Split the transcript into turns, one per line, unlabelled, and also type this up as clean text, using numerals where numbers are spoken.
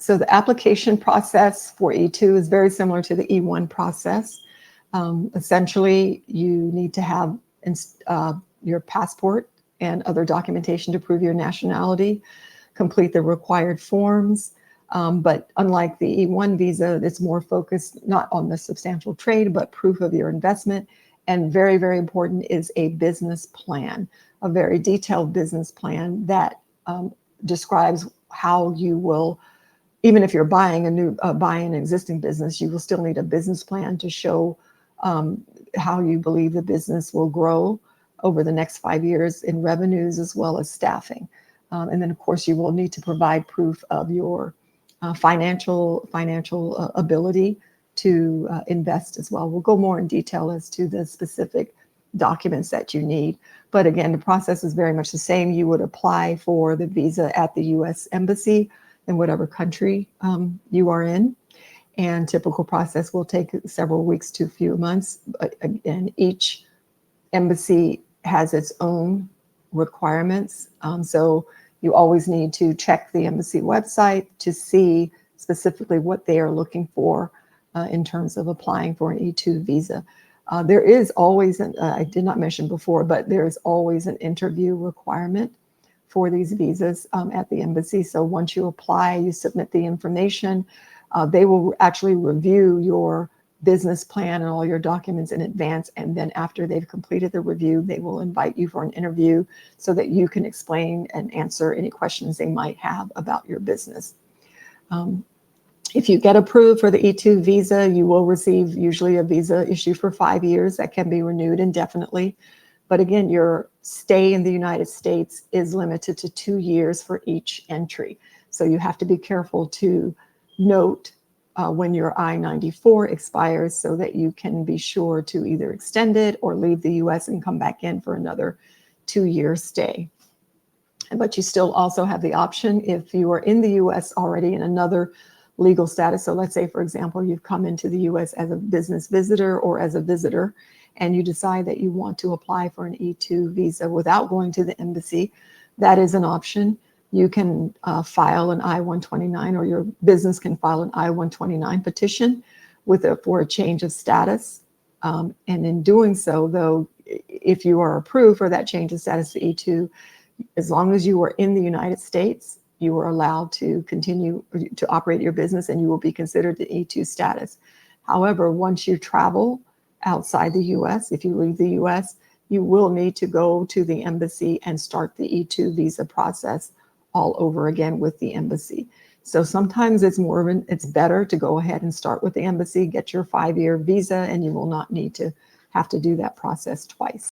So the application process for E2 is very similar to the E1 process. Essentially, you need to have your passport and other documentation to prove your nationality, complete the required forms. But unlike the E1 visa, it's more focused not on the substantial trade, but proof of your investment. And very, very important is a business plan, a very detailed business plan that describes how you will, even if you're buying an existing business, you will still need a business plan to show how you believe the business will grow over the next 5 years in revenues as well as staffing. And then, of course, you will need to provide proof of your financial ability to invest as well. We'll go more in detail as to the specific documents that you need. But again, the process is very much the same. You would apply for the visa at the U.S. Embassy in whatever country you are in. And typical process will take several weeks to a few months. But again, each embassy has its own requirements. So you always need to check the embassy website to see specifically what they are looking for in terms of applying for an E2 visa. There is always, I did not mention before, but there is always an interview requirement for these visas at the embassy. So once you apply, you submit the information, they will actually review your business plan and all your documents in advance. And then after they've completed the review, they will invite you for an interview so that you can explain and answer any questions they might have about your business. If you get approved for the E2 visa, you will receive usually a visa issued for 5 years that can be renewed indefinitely. But again, your stay in the United States is limited to 2 years for each entry. So you have to be careful to note when your I-94 expires so that you can be sure to either extend it or leave the US and come back in for another 2-year stay. But you still also have the option if you are in the US already in another legal status. So let's say, for example, you've come into the US as a business visitor or as a visitor, and you decide that you want to apply for an E2 visa without going to the embassy. That is an option. You can file an I-129, or your business can file an I-129 petition for a change of status. And in doing so, though, if you are approved for that change of status to E2, as long as you are in the United States, you are allowed to continue to operate your business and you will be considered the E2 status. However, once you travel outside the US, if you leave the US, you will need to go to the embassy and start the E2 visa process all over again with the embassy. So sometimes it's better to go ahead and start with the embassy, get your 5-year visa, and you will not need to have to do that process twice.